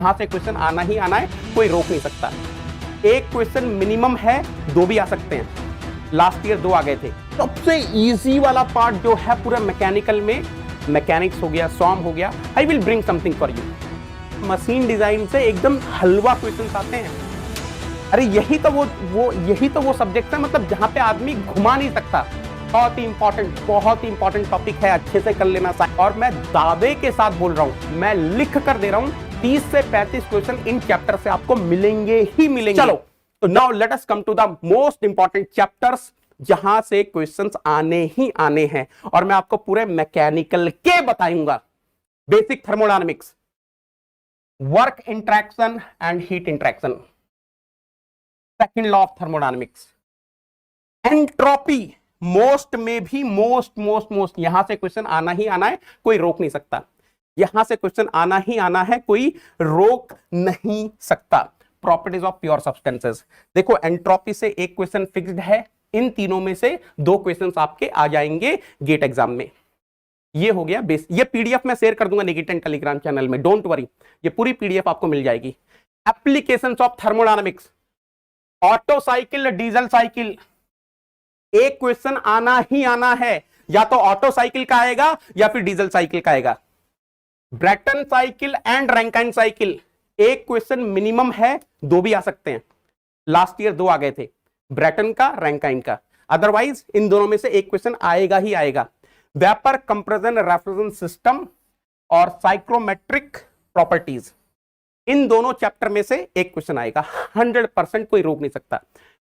यहां से क्वेश्चन आना ही आना है, कोई रोक नहीं सकता। एक क्वेश्चन मिनिमम है, दो भी आ सकते हैं। लास्ट ईयर 2 आ गए थे। सबसे इजी वाला पार्ट जो है पूरा मैकेनिकल में, मैकेनिक्स हो गया, सॉम हो गया, I will bring something for you. Machine design से एकदम हलवा क्वेश्चन आते हैं। अरे यही तो वो सब्जेक्ट है, मतलब जहां पे आदमी घुमा नहीं सकता। बहुत ही इंपॉर्टेंट टॉपिक है, अच्छे से कर लेना। और मैं दावे के साथ बोल रहा हूं, मैं लिख कर दे रहा हूं, 30 से 35 क्वेश्चन इन चैप्टर से आपको मिलेंगे ही मिलेंगे। चलो, तो now let us come to the most important chapters, जहां से क्वेश्चंस आने ही आने हैं, और मैं आपको पूरे मैकेनिकल के बताऊंगा। Basic thermodynamics, work interaction and heat interaction, second law of thermodynamics, entropy, most में भी मोस्ट यहां से क्वेश्चन आना ही आना है, कोई रोक नहीं सकता। यहां से क्वेश्चन आना ही आना है, कोई रोक नहीं सकता। प्रॉपर्टीज ऑफ प्योर सब्सटेंसेस, देखो एंट्रोपी से एक क्वेश्चन फिक्स्ड है, इन तीनों में से 2 क्वेश्चंस आपके आ जाएंगे गेट एग्जाम में। ये हो गया बेस। ये पीडीएफ मैं शेयर कर दूंगा निकेतन टेलीग्राम चैनल में, डोंट वरी, ये पूरी पीडीएफ आपको मिल जाएगी। Applications of thermodynamics, auto cycle, diesel cycle, एक क्वेश्चन आना ही आना है, या तो ऑटो साइकिल का आएगा या फिर डीजल साइकिल का आएगा। Brayton cycle and Rankine cycle, एक क्वेश्चन मिनिमम है, 2 भी आ सकते हैं। लास्ट ईयर 2 आ गए थे, ब्रेटन का, रैंकाइन का। अदरवाइज इन दोनों में से एक क्वेश्चन आएगा ही आएगा। वेपर कंप्रेशन रेफ्रिजरेशन सिस्टम और साइक्रोमेट्रिक प्रॉपर्टीज, इन दोनों चैप्टर में से एक क्वेश्चन आएगा, 100%, कोई रोक नहीं सकता।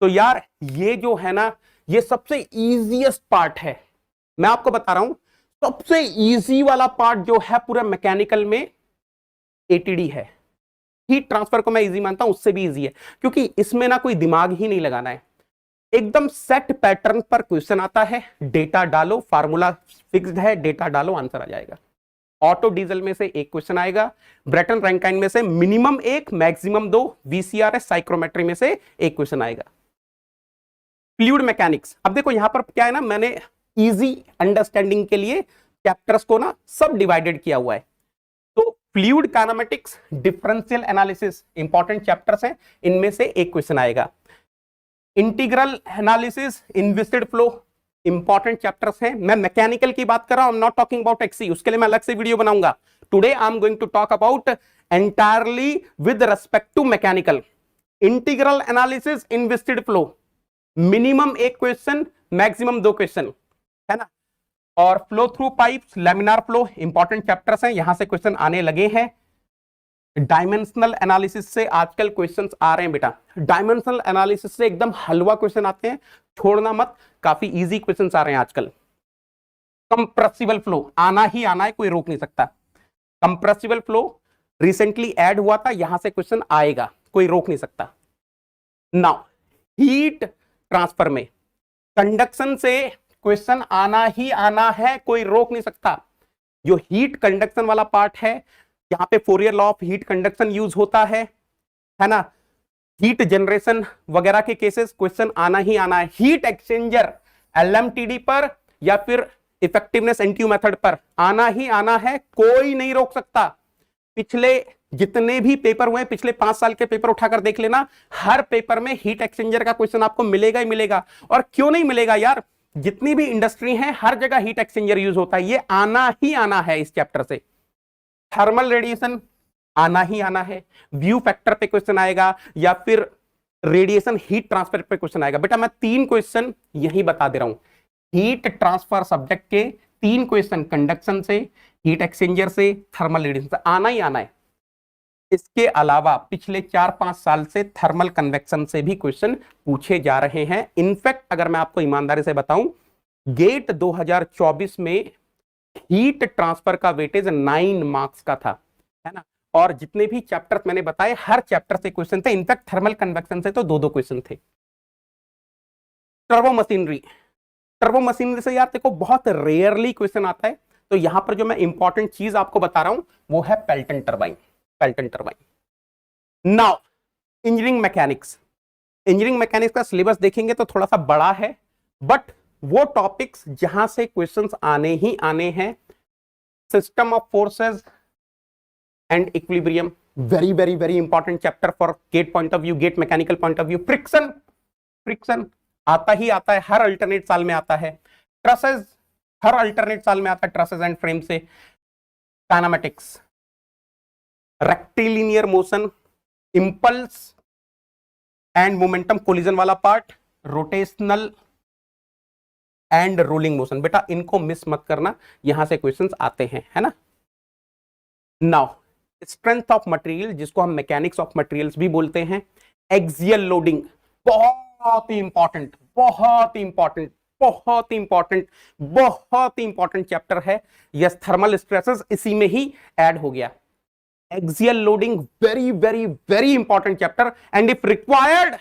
तो यार ये जो है ना, ये सबसे इजीएस्ट पार्ट है। मैं आपको बता रहा हूं, सबसे इजी वाला पार्ट जो है पूरा मैकेनिकल में एटीडी है। हीट ट्रांसफर को मैं इजी मानता हूं, उससे भी इजी है, क्योंकि इसमें ना कोई दिमाग ही नहीं लगाना है। एकदम सेट पैटर्न पर क्वेश्चन आता है, डेटा डालो, फार्मूला फिक्स्ड है, डेटा डालो, आंसर आ जाएगा। ऑटो डीजल में से एक क्वेश्चन आएगा, ब्रेटन रैंकाइन में से मिनिमम 1, मैक्सिमम 2, वीसीआरएस साइक्रोमेट्री में से एक क्वेश्चन आएगा। फ्लूइड मैकेनिक्स, अब देखो यहां पर क्या है ना, मैंने इजी अंडरस्टैंडिंग के लिए चैप्टर्स को ना सब डिवाइडेड किया हुआ है। तो fluid kinematics, differential analysis, important chapters हैं, इनमें से एक क्वेश्चन आएगा। Integral analysis, inviscid flow, important chapters हैं। मैं मैकेनिकल की बात कर रहा हूं, नॉट टॉकिंग अबाउट एक्सी, उसके लिए मैं अलग से वीडियो बनाऊंगा। Today I am going to talk about entirely with respect to mechanical. Integral analysis, inviscid flow, minimum एक क्वेश्चन, मैक्सिमम 2 क्वेश्चन, है ना। और flow through pipes, laminar flow, important chapters हैं, यहां से क्वेश्चन आने लगे हैं। डायमेंशनल एनालिसिस से आजकल क्वेश्चंस आ रहे हैं बेटा, डायमेंशनल एनालिसिस से एकदम हलवा क्वेश्चन आते हैं, छोड़ना मत, काफी इजी क्वेश्चंस आ रहे हैं आजकल। कंप्रेसिबल फ्लो आना ही आना है, कोई रोक नहीं सकता। कंप्रेसिबल फ्लो रिसेंटली ऐड हुआ था, यहां से क्वेश्चन आएगा, कोई रोक नहीं सकता। नाउ हीट ट्रांसफर में कंडक्शन से क्वेश्चन आना ही आना है, कोई रोक नहीं सकता। जो हीट कंडक्शन वाला पार्ट है, यहां पे Fourier law of heat conduction use होता है ना। हीट जनरेशन वगैरह के केसेस क्वेश्चन आना ही आना है। हीट एक्सचेंजर एलएमटीडी पर या फिर इफेक्टिवनेस एनटीयू मेथड पर आना ही आना है, कोई नहीं रोक सकता। पिछले जितने भी पेपर हुए, पिछले 5 साल के पेपर उठाकर देख लेना, हर पेपर में हीट एक्सचेंजर का क्वेश्चन आपको मिलेगा ही मिलेगा। और क्यों नहीं मिलेगा यार, जितनी भी इंडस्ट्री है हर जगह हीट एक्सचेंजर यूज होता है, ये आना ही आना है इस चैप्टर से। थर्मल रेडिएशन आना ही आना है, व्यू फैक्टर पे क्वेश्चन आएगा या फिर रेडिएशन हीट ट्रांसफर पे क्वेश्चन आएगा। बेटा मैं 3 क्वेश्चन यही बता दे रहा हूं, हीट ट्रांसफर सब्जेक्ट के 3 क्वेश्चन कंडक्शन से, हीट एक्सचेंजर से, थर्मल रेडिएशन से आना ही आना है। इसके अलावा पिछले 4-5 साल से थर्मल कन्वेक्शन से भी क्वेश्चन पूछे जा रहे हैं। इनफैक्ट अगर मैं आपको ईमानदारी से बताऊं, गेट 2024 में हीट ट्रांसफर का वेटेज 9 मार्क्स का था, है ना। और जितने भी चैप्टर मैंने बताए, हर चैप्टर से क्वेश्चन थे, इनफैक्ट थर्मल कन्वेक्शन से तो 2-2 क्वेश्चन थे। टर्बो मशीनरी, टर्बो मशीनरी से यार देखो बहुत रेयरली क्वेश्चन आता है, तो यहां पर जो मैं इंपॉर्टेंट चीज आपको बता रहा हूं वो है Pelton turbine. Pelton turbine. Now engineering mechanics, engineering mechanics का सिलेबस देखेंगे तो थोड़ा सा बड़ा है, बट वो टॉपिक्स जहां से क्वेश्चंस आने ही आने हैं, system of forces, and equilibrium, very very very important chapter for GATE point of view, GATE mechanical point of view. Friction, friction आता ही आता है, हर अल्टरनेट साल में आता है। ट्रसेस, हर अल्टरनेट साल में आता है ट्रसेस एंड फ्रेम से। Kinematics, rectilinear motion, impulse and momentum collision वाला part, rotational and rolling motion. बेटा इनको मिस मत करना, यहां से क्वेश्चंस आते हैं, है ना। नाउ स्ट्रेंथ ऑफ मटेरियल, जिसको हम मैकेनिक्स ऑफ मटेरियल्स भी बोलते हैं। एक्सियल लोडिंग, बहुत ही इंपॉर्टेंट, बहुत ही इंपॉर्टेंट, बहुत ही इंपॉर्टेंट, बहुत ही इंपॉर्टेंट चैप्टर है। यस, थर्मल स्ट्रेसेस इसी में ही ऐड हो गया। Axial loading, very very very important chapter. And if required,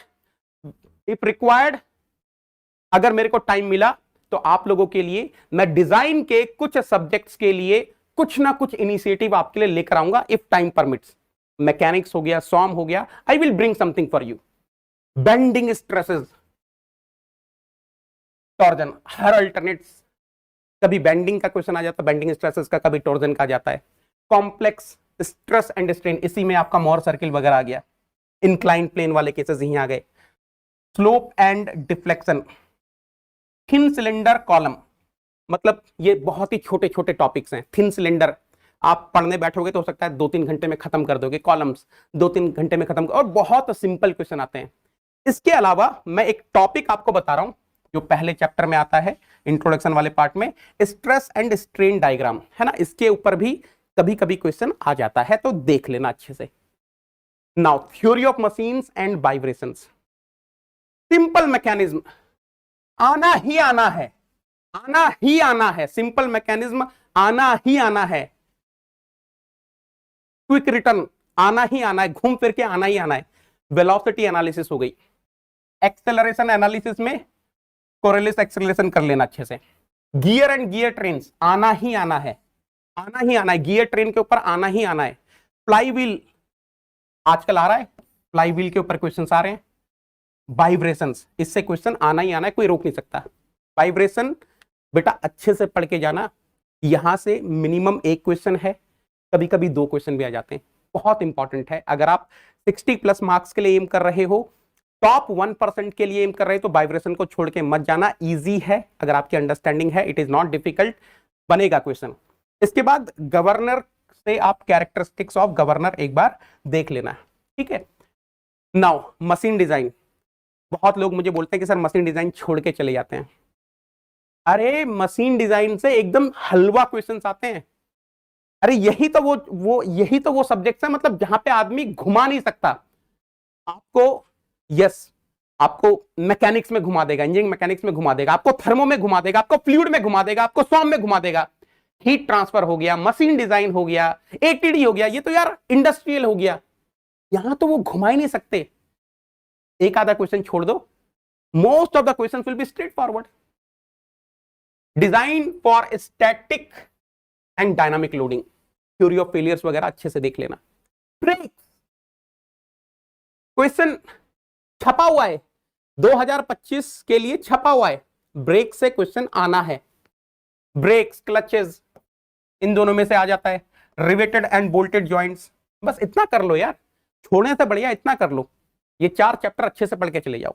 अगर मेरे को टाइम मिला तो आप लोगों के लिए मैं डिजाइन के कुछ सब्जेक्ट्स के लिए कुछ ना कुछ इनिशिएटिव आपके लिए लेकर आऊंगा, इफ टाइम परमिट्स। मैकेनिक्स हो गया, सॉम हो गया, I will bring something for you. Bending stresses, torsion, her alternates, कभी बेंडिंग का क्वेश्चन आ जाता है, बेंडिंग स्ट्रेसेस का, कभी टॉर्जन का आ जाता है। कॉम्प्लेक्स स्ट्रेस एंड स्ट्रेन, इसी में आपका मोर सर्किल वगैरह आ गया। इंक्लाइन प्लेन वाले केसेस यहीं आ गए। Slope and deflection, thin cylinder column, मतलब ये बहुत ही छोटे छोटे टॉपिक्स हैं। थिन सिलेंडर आप पढ़ने बैठोगे तो हो सकता है 2-3 घंटे में खत्म कर दोगे, कॉलम्स 2-3 घंटे में खत्म, और बहुत सिंपल क्वेश्चन आते हैं। इसके अलावा मैं एक टॉपिक आपको बता रहा हूं जो पहले चैप्टर में आता है, इंट्रोडक्शन वाले पार्ट में, स्ट्रेस एंड स्ट्रेन डायग्राम, है ना। इसके ऊपर भी कभी कभी क्वेश्चन आ जाता है, तो देख लेना अच्छे से। Now theory of machines and vibrations, simple mechanism, आना ही आना है, आना ही आना है, सिंपल मैकेनिज्म आना ही आना है। क्विक रिटर्न आना ही आना है, घूम फिर के आना ही आना है। वेलोसिटी एनालिसिस हो गई। एक्सेलरेशन एनालिसिस में कोरिलेस एक्सेलरेशन कर लेना अच्छे से। गियर एंड गियर ट्रेन्स आना ही आना है, आना ही आना है, गियर ट्रेन के ऊपर आना ही आना है। फ्लाईव्हील आजकल आ रहा है, फ्लाईव्हील के ऊपर क्वेश्चंस आ रहे हैं। वाइब्रेशंस, इससे क्वेश्चन आना ही आना है, कोई रोक नहीं सकता। वाइब्रेशन बेटा अच्छे से पढ़ के जाना, यहां से मिनिमम एक क्वेश्चन है, कभी कभी 2 क्वेश्चन भी आ जाते हैं, बहुत इंपॉर्टेंट है। अगर आप 60+ मार्क्स के लिए एम कर रहे हो, टॉप 1% के लिए एम कर रहे हो, तो वाइब्रेशन को छोड़ के मत जाना, इजी है, अगर आपकी अंडरस्टैंडिंग है, इट इज नॉट डिफिकल्ट, बनेगा क्वेश्चन। इसके बाद गवर्नर से आप कैरेक्टरिस्टिक्स ऑफ गवर्नर एक बार देख लेना, ठीक है। नाउ मशीन डिजाइन, बहुत लोग मुझे बोलते हैं कि सर मशीन डिजाइन छोड़ के चले जाते हैं। अरे मशीन डिजाइन से एकदम हलवा क्वेश्चंस आते हैं। अरे यही तो वो सब्जेक्ट्स है, मतलब जहां पे आदमी घुमा नहीं सकता आपको। यस, आपको मैकेनिक्स में घुमा देगा, इंजीनियरिंग मैकेनिक्स में घुमा देगा, आपको थर्मो में घुमा देगा, आपको फ्लूइड में घुमा देगा, आपको सॉम में घुमा देगा। हीट ट्रांसफर हो गया, मशीन डिजाइन हो गया, एटीडी हो गया, ये तो यार इंडस्ट्रियल हो गया, यहां तो वो घुमा ही नहीं सकते। एक आधा क्वेश्चन छोड़ दो, most of the questions will be straight forward. Design for static and dynamic loading, theory of failures वगैरह अच्छे से देख लेना। ब्रेक्स क्वेश्चन छपा हुआ है, 2025 के लिए छपा हुआ है, ब्रेक से क्वेश्चन आना है। ब्रेक्स, क्लचेस, इन दोनों में से आ जाता है। रिवेटेड एंड बोल्टेड जॉइंट्स, बस इतना कर लो यार, छोड़ने से बढ़िया इतना कर लो। ये 4 चैप्टर अच्छे से पढ़ के चले जाओ,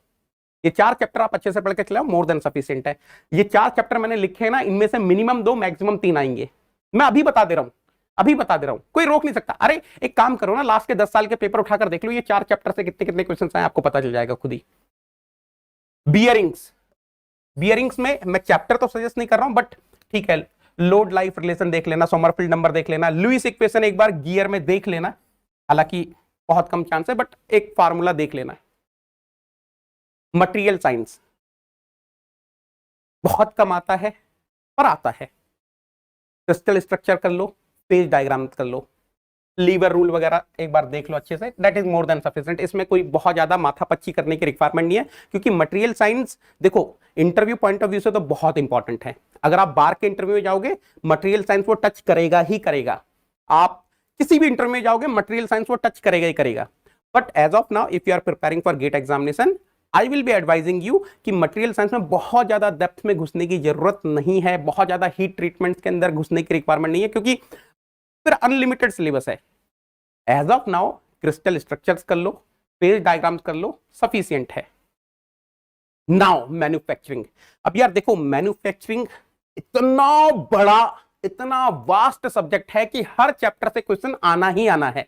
ये 4 चैप्टर आप अच्छे से पढ़ के चले जाओ, मोर देन सफिशिएंट है। ये 4 चैप्टर मैंने लिखे हैं ना, इनमें से मिनिमम 2 मैक्सिमम 3 आएंगे, मैं अभी बता दे रहा हूं, अभी बता दे रहा हूं, कोई रोक नहीं सकता। अरे एक काम करो ना, लास्ट के 10 साल के पेपर उठाकर देख लो, ये 4 चैप्टर से कितने कितने क्वेश्चन आए आपको पता चल जाएगा खुद ही। बियरिंग्स, बियरिंग्स में मैं चैप्टर तो सजेस्ट नहीं कर रहा हूं, बट ठीक है, लोड लाइफ रिलेशन देख लेना, सोमरफील्ड नंबर देख लेना, लुईस इक्वेशन एक बार गियर में देख लेना, हालांकि बहुत कम चांस है, बट एक फार्मूला देख लेना। मटेरियल साइंस बहुत कम आता है पर आता है, क्रिस्टल स्ट्रक्चर कर लो, पेज डायग्राम कर लो, लीवर रूल वगैरह एक बार देख लो अच्छे से, that is more than sufficient. इसमें कोई बहुत ज्यादा माथापच्ची करने की रिक्वायरमेंट नहीं है, क्योंकि मटेरियल साइंस देखो इंटरव्यू पॉइंट ऑफ व्यू से तो बहुत इंपॉर्टेंट है। अगर आप बार के इंटरव्यू में जाओगे, मटेरियल साइंस वो टच करेगा ही करेगा। आप किसी भी इंटरव्यू में जाओगे, मटेरियल साइंस वो टच करेगा ही करेगा। But as of now if you are preparing for GATE examination, I will be advising you कि मटेरियल साइंस में बहुत ज्यादा डेप्थ में घुसने की जरूरत नहीं है, बहुत ज्यादा हीट ट्रीटमेंट के अंदर घुसने की रिक्वायरमेंट नहीं है, क्योंकि फिर अनलिमिटेड सिलेबस है। As of now crystal structures कर लो, फेज डायग्राम्स कर लो, सफिशियंट है। Now manufacturing. अब यार देखो, मैन्युफैक्चरिंग इतना बड़ा, इतना वास्ट सब्जेक्ट है कि हर चैप्टर से क्वेश्चन आना ही आना है।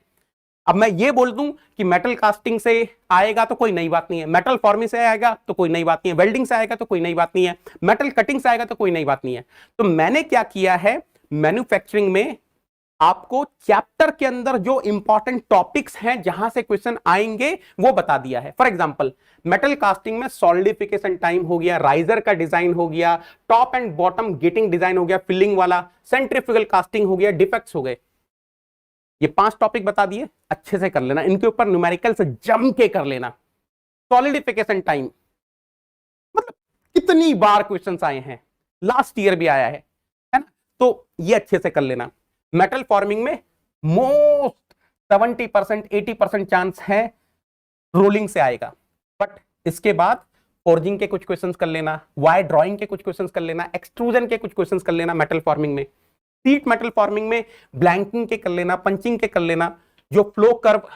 अब मैं ये बोल दूं कि मेटल कास्टिंग से आएगा तो कोई नई बात नहीं है, मेटल फॉर्मिंग से आएगा तो कोई नई बात नहीं है, वेल्डिंग से आएगा तो कोई नई बात नहीं है, मेटल कटिंग से आएगा तो कोई नई बात नहीं है। तो मैंने क्या किया है, मैन्युफैक्चरिंग में आपको चैप्टर के अंदर जो इंपॉर्टेंट टॉपिक्स हैं जहां से क्वेश्चन आएंगे वो बता दिया है। फॉर एग्जांपल मेटल कास्टिंग में सॉलिडिफिकेशन टाइम हो गया, राइजर का डिजाइन हो गया, top and bottom getting design हो गया, फिलिंग वाला, सेंट्रीफ्यूगल कास्टिंग हो गया, डिफेक्ट्स हो गए। ये 5 टॉपिक बता दिए, अच्छे से कर लेना, इनके ऊपर न्यूमेरिकल से जम के कर लेना। सॉलिडिफिकेशन टाइम मतलब कितनी बार क्वेश्चंस आए हैं, लास्ट ईयर भी आया है ना, तो ये अच्छे से कर लेना। मेटल फॉर्मिंग में मोस्ट 70% 80% चांस है रोलिंग से आएगा, बट इसके बाद फोर्जिंग के कुछ क्वेश्चंस कर लेना, वायर ड्राइंग के कुछ क्वेश्चंस कर लेना, एक्सट्रूजन के कुछ क्वेश्चंस कर लेना मेटल फॉर्मिंग में, शीट मेटल फॉर्मिंग में ब्लैंकिंग के कर लेना, पंचिंग के कर लेना, जो फ्लो कर्व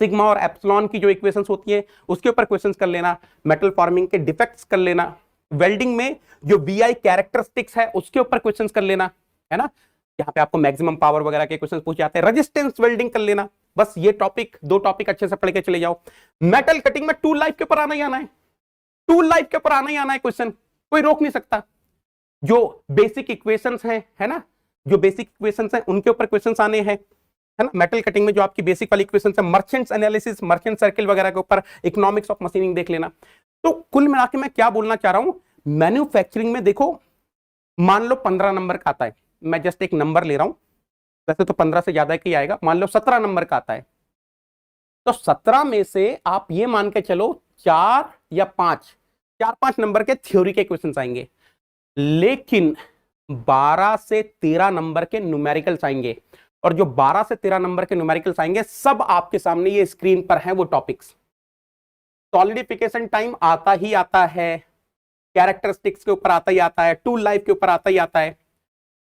सिग्मा और एप्सिलॉन की जो इक्वेशंस होती है उसके ऊपर क्वेश्चंस कर लेना, मेटल फॉर्मिंग के डिफेक्ट्स कर लेना, वेल्डिंग में जो वीआई कैरेक्टरिस्टिक्स है उसके ऊपर क्वेश्चंस कर लेना, है ना, यहाँ पे आपको मैक्सिमम पावर वगैरह के क्वेश्चंस पूछे जाते हैं, रेजिस्टेंस वेल्डिंग कर लेना। बस ये टॉपिक 2 टॉपिक अच्छे से पढ़ के चले जाओ। मेटल कटिंग में टूल लाइफ के ऊपर आना ही आना है, टूल लाइफ के ऊपर आना ही आना है क्वेश्चन, कोई रोक नहीं सकता। जो बेसिक इक्वेशंस हैं, है ना, जो बेसिक इक्वेशंस हैं उनके ऊपर क्वेश्चंस आने हैं, है ना। मेटल कटिंग में जो आपकी बेसिक वाली इक्वेशंस है, मर्चेंट्स एनालिसिस, मर्चेंट सर्किल वगैरह के ऊपर, इकोनॉमिक्स ऑफ मशीनिंग देख लेना। तो कुल मिला के मैं क्या बोलना चाह रहा हूं, मैन्युफैक्चरिंग में देखो, मान लो 15 नंबर का आता है, मैं जस्ट एक नंबर ले रहा हूं, वैसे तो 15 से ज्यादा ही आएगा, मान लो 17 नंबर का आता है, तो 17 में से आप ये मान के चलो 4 या 5 नंबर के थ्योरी के क्वेश्चंस आएंगे, लेकिन 12 से 13 नंबर के न्यूमेरिकल्स आएंगे। और जो 12 से 13 नंबर के न्यूमेरिकल्स आएंगे सब आपके सामने ये स्क्रीन पर हैं वो टॉपिक्स। सॉलिडिफिकेशन टाइम आता ही आता है, कैरेक्टरिस्टिक्स के ऊपर आता ही आता है, टूल लाइफ के ऊपर आता ही आता है,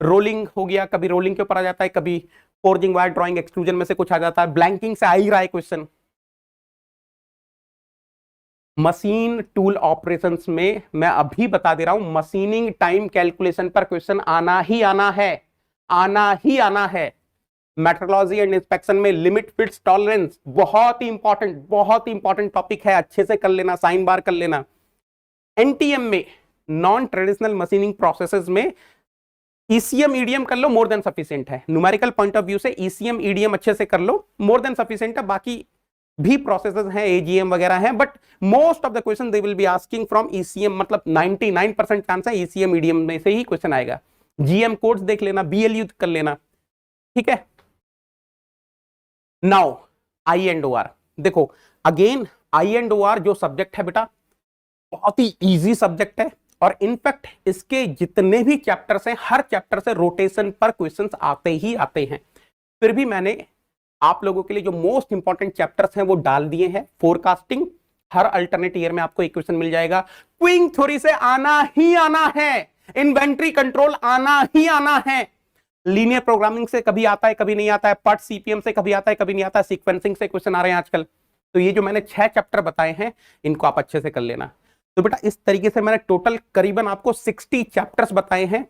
रोलिंग हो गया, कभी रोलिंग के ऊपर आ जाता है, कभी फोर्जिंग, वायर ड्राइंग, एक्सट्रूजन में से कुछ आ जाता है, ब्लैंकिंग से आ ही रहा है क्वेश्चन। मशीन टूल ऑपरेशंस में मैं अभी बता दे रहा हूं, मशीनिंग टाइम कैलकुलेशन पर क्वेश्चन आना ही आना है, आना ही आना है। मेट्रोलॉजी एंड इंस्पेक्शन में लिमिट फिट्स टॉलरेंस बहुत ही इंपॉर्टेंट टॉपिक है, अच्छे से कर लेना, साइन बार कर लेना। एनटीएम में नॉन ट्रेडिशनल मशीनिंग प्रोसेसेस में ईसीएम ईडीएम कर लो, मोर देन सफिशिएंट है। न्यूमेरिकल पॉइंट ऑफ व्यू से ईसीएम ईडीएम अच्छे से कर लो, मोर देन सफिशिएंट है। बाकी भी प्रोसेसेस हैं, एजीएम वगैरह हैं, but most of the question they will be asking from ECM, मतलब 99% चांस है ईसीएम ईडीएम में से ही क्वेश्चन आएगा। जीएम कोड्स देख लेना, बीएलयू कर लेना, ठीक है। नाउ आई एंड ओआर देखो, अगेन आई एंड ओआर जो सब्जेक्ट है बेटा बहुत ही इजी सब्जेक्ट है, और इनफैक्ट इसके जितने भी चैप्टर्स हैं हर चैप्टर से रोटेशन पर क्वेश्चंस आते ही आते हैं। फिर भी मैंने आप लोगों के लिए जो मोस्ट इंपॉर्टेंट चैप्टर्स हैं वो डाल दिए हैं। फोरकास्टिंग हर अल्टरनेट ईयर में आपको एक क्वेश्चन मिल जाएगा, क्विंग थ्योरी से आना ही आना है, इन्वेंट्री कंट्रोल आना ही आना है, लीनियर प्रोग्रामिंग से कभी आता है कभी नहीं आता है, पार्ट सीपीएम से कभी आता है कभी नहीं आता है, सीक्वेंसिंग से क्वेश्चन आ रहे हैं आजकल। तो ये जो मैंने 6 चैप्टर बताए हैं इनको आप अच्छे से कर लेना। तो बेटा इस तरीके से मैंने टोटल करीबन आपको 60 चैप्टर्स बताए हैं,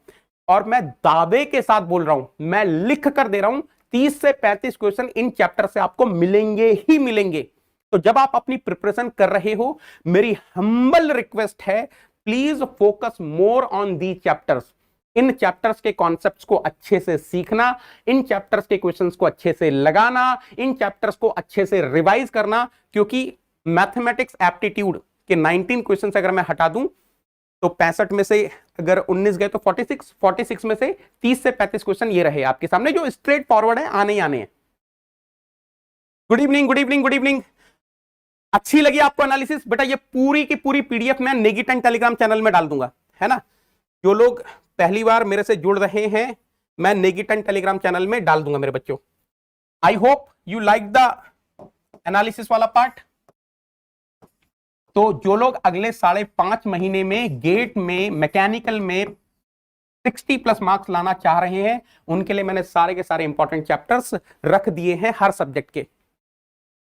और मैं दावे के साथ बोल रहा हूं, मैं लिख कर दे रहा हूं 30 से 35 क्वेश्चन इन चैप्टर से आपको मिलेंगे ही मिलेंगे। तो जब आप अपनी प्रिपरेशन कर रहे हो, मेरी हम्बल रिक्वेस्ट है, please focus more on the chapters. In chapters के कॉन्सेप्ट्स को अच्छे से सीखना, इन चैप्टर्स के क्वेश्चंस को अच्छे से लगाना, इन चैप्टर्स को अच्छे से रिवाइज करना, क्योंकि मैथमेटिक्स एप्टीट्यूड के 19 क्वेश्चंस अगर मैं हटा दूं तो 65 में से अगर 19 गए तो 46 में से 30 से 35 क्वेश्चन ये रहे आपके सामने जो स्ट्रेट फॉरवर्ड है, आने ही आने हैं। Good evening, good evening, good evening. अच्छी लगी आपको एनालिसिस? बेटा ये पूरी की पूरी पीडीएफ मैं नेगेटिव टेलीग्राम चैनल में डाल दूंगा, है ना। जो लोग पहली बार मेरे से जुड़ रहे हैं, मैं नेगेटिव टेलीग्राम चैनल में डाल दूंगा मेरे बच्चों। I hope you like the analysis वाला पार्ट। तो जो लोग अगले 5.5 महीने में गेट में, मैकेनिकल में 60+ मार्क्स लाना चाह रहे हैं उनके लिए मैंने सारे के सारे इंपॉर्टेंट चैप्टर्स रख दिए हैं हर सब्जेक्ट के।